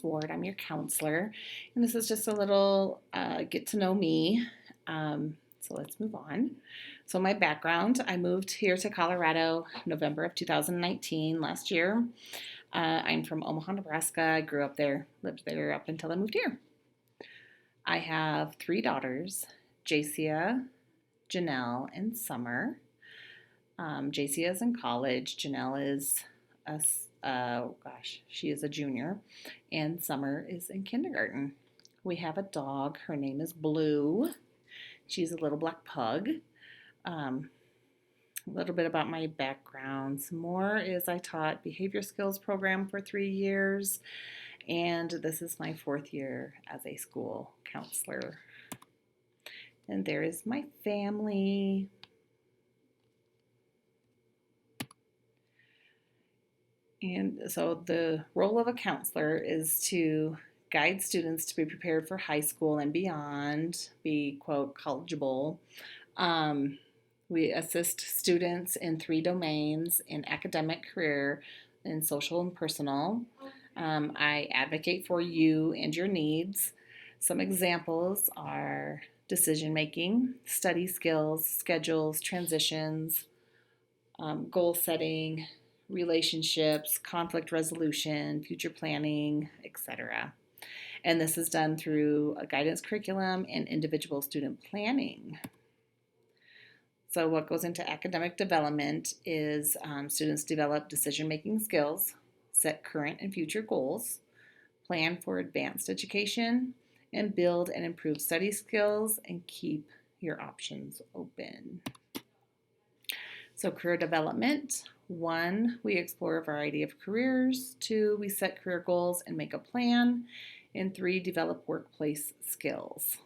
Ward. I'm your counselor, and this is just a little get to know me. So let's move on. So my background: I moved here to Colorado November of 2019, last year. I'm from Omaha, Nebraska. I grew up there, lived there up until I moved here. I have three daughters: Jacia, Janelle, and Summer. Jacia is in college. Janelle is she is a junior, and Summer is in kindergarten. We have a dog. Her name is Blue. She's a little black pug. Um, a little bit about my background. Some more is I taught behavior skills program for 3 years, and this is my fourth year as a school counselor. And there is my family. And so the role of a counselor is to guide students to be prepared for high school and beyond, be, quote, collegeable. We assist students in three domains: in academic, career, and social and personal. I advocate for you and your needs. Some examples are decision making, study skills, schedules, transitions, goal setting, relationships, conflict resolution, future planning, etc. And this is done through a guidance curriculum and individual student planning. So what goes into academic development is students develop decision-making skills, set current and future goals, plan for advanced education, and build and improve study skills, and keep your options open. So career development: 1, we explore a variety of careers. 2, we set career goals and make a plan. And 3, develop workplace skills.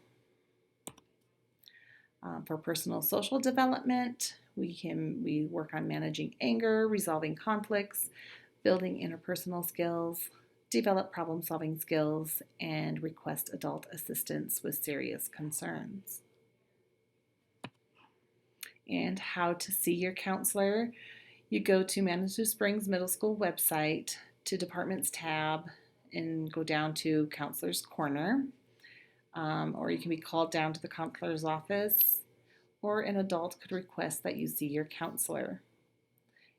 For personal social development, we work on managing anger, resolving conflicts, building interpersonal skills, develop problem-solving skills, and request adult assistance with serious concerns. And how to see your counselor: you go to Manitou Springs Middle School website, to Departments tab, and go down to Counselor's Corner. Or you can be called down to the counselor's office, or an adult could request that you see your counselor.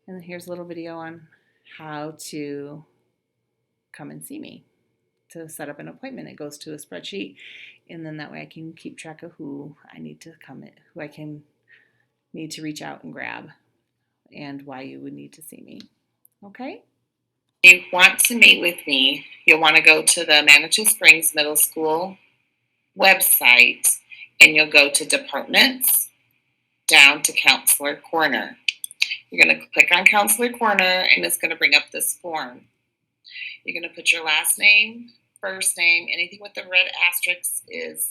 And then here's a little video on how to come and see me. To set up an appointment, it goes to a spreadsheet, and then that way I can keep track of who I need to come in, who I can need to reach out and grab, and why you would need to see me. Okay? If you want to meet with me, you'll want to go to the Manitou Springs Middle School website, and you'll go to Departments, down to Counselor Corner. You're going to click on Counselor Corner, and it's going to bring up this form. You're going to put your last name, first name. Anything with the red asterisk is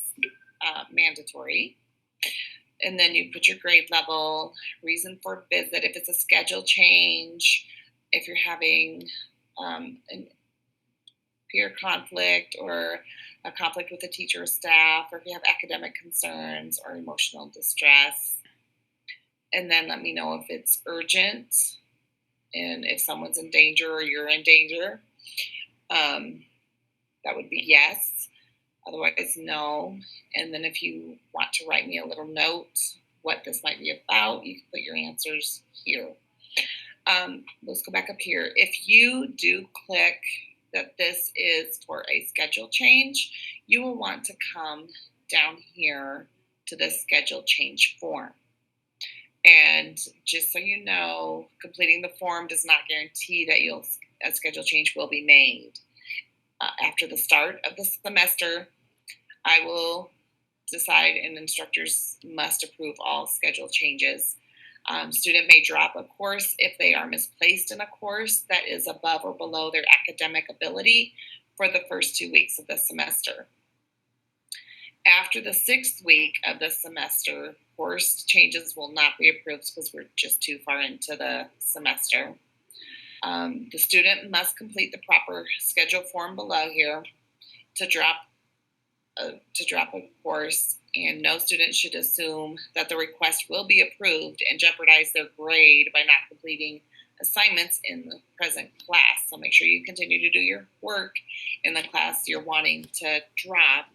mandatory. And then you put your grade level, reason for visit, if it's a schedule change, if you're having a peer conflict or a conflict with a teacher or staff, or if you have academic concerns or emotional distress. And then let me know if it's urgent and if someone's in danger or you're in danger. That would be yes. Otherwise, no. And then if you want to write me a little note what this might be about, you can put your answers here. Let's go back up here. If you do click that this is for a schedule change, you will want to come down here to the schedule change form. And just so you know, completing the form does not guarantee that a schedule change will be made. After the start of the semester, I will decide, and instructors must approve all schedule changes. Student may drop a course if they are misplaced in a course that is above or below their academic ability for the first 2 weeks of the semester. After the 6th week of the semester, course changes will not be approved because we're just too far into the semester. The student must complete the proper schedule form below here to drop a course, and no student should assume that the request will be approved and jeopardize their grade by not completing assignments in the present class. So make sure you continue to do your work in the class you're wanting to drop.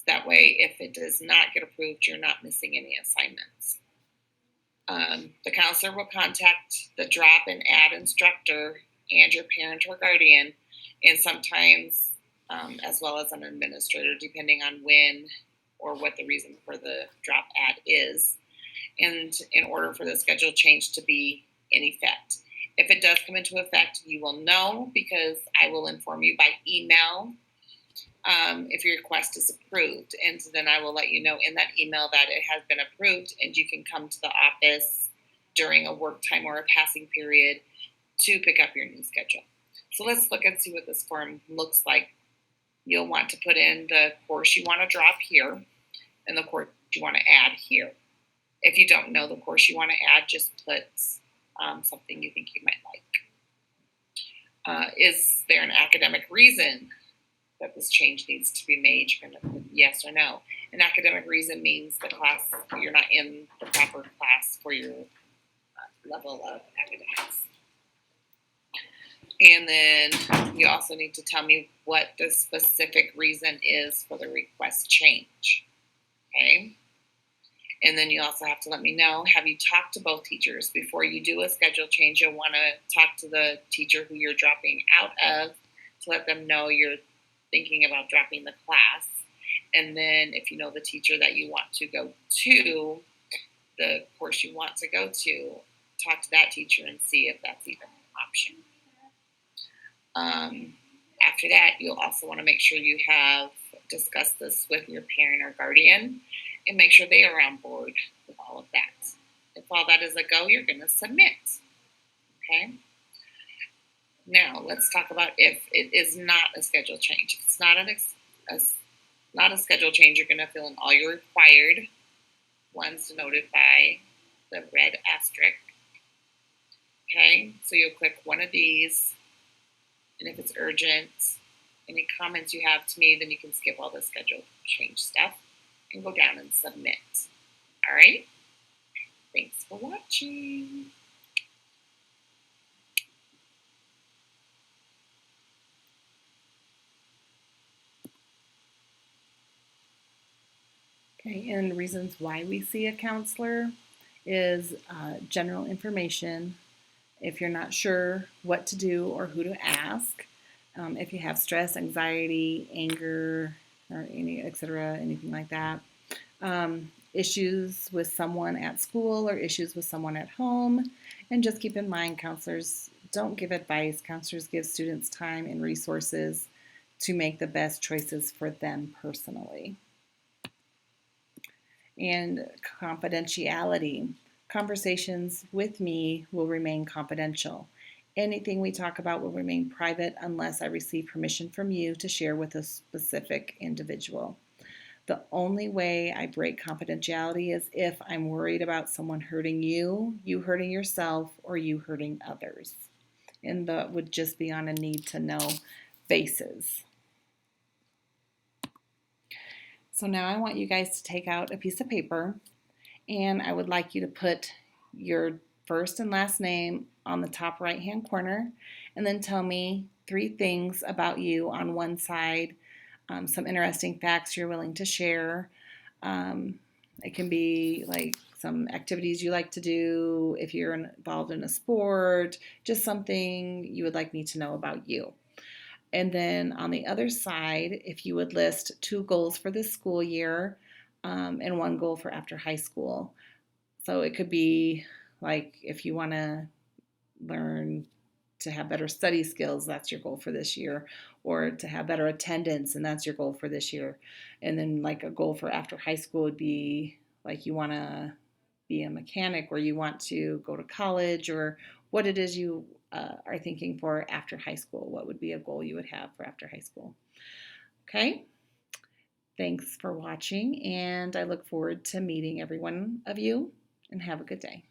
That way, if it does not get approved, you're not missing any assignments. The counselor will contact the drop and add instructor and your parent or guardian, and sometimes as well as an administrator, depending on when or what the reason for the drop add is, and in order for the schedule change to be in effect. If it does come into effect, you will know because I will inform you by email if your request is approved. And then I will let you know in that email that it has been approved, and you can come to the office during a work time or a passing period to pick up your new schedule. So let's look and see what this form looks like. You'll want to put in the course you want to drop here and the course you want to add here. If you don't know the course you want to add, just put something you think you might like. Is there an academic reason that this change needs to be made? You're going to put yes or no. An academic reason means the class, you're not in the proper class for your level of academics. And then you also need to tell me what the specific reason is for the request change. Okay? And then you also have to let me know, have you talked to both teachers? Before you do a schedule change, you'll want to talk to the teacher who you're dropping out of to let them know you're thinking about dropping the class. And then if you know the teacher that you want to go to, the course you want to go to, talk to that teacher and see if that's even an option. After that, you'll also want to make sure you have discussed this with your parent or guardian and make sure they are on board with all of that. If all that is a go, you're going to submit. Okay? Now, let's talk about if it is not a schedule change. If it's not a schedule change, you're going to fill in all your required ones denoted by the red asterisk. Okay? So you'll click one of these. And if it's urgent, any comments you have to me, then you can skip all the schedule change stuff and go down and submit. All right? Thanks for watching. Okay, and reasons why we see a counselor is general information. If you're not sure what to do or who to ask, if you have stress, anxiety, anger, or anything like that, issues with someone at school or issues with someone at home. And just keep in mind, counselors don't give advice. Counselors give students time and resources to make the best choices for them personally. And confidentiality. Conversations with me will remain confidential. Anything we talk about will remain private unless I receive permission from you to share with a specific individual. The only way I break confidentiality is if I'm worried about someone hurting you, you hurting yourself, or you hurting others. And that would just be on a need-to-know basis. So now I want you guys to take out a piece of paper, and I would like you to put your first and last name on the top right-hand corner, and then tell me 3 things about you on one side, some interesting facts you're willing to share. It can be like some activities you like to do, if you're involved in a sport, just something you would like me to know about you. And then on the other side, if you would list 2 goals for this school year and 1 goal for after high school. So it could be like if you want to learn to have better study skills, that's your goal for this year, or to have better attendance, and that's your goal for this year. And then like a goal for after high school would be like you want to be a mechanic, or you want to go to college, or what it is you are thinking for after high school. What would be a goal you would have for after high school? Okay. Thanks for watching, and I look forward to meeting every one of you, and have a good day.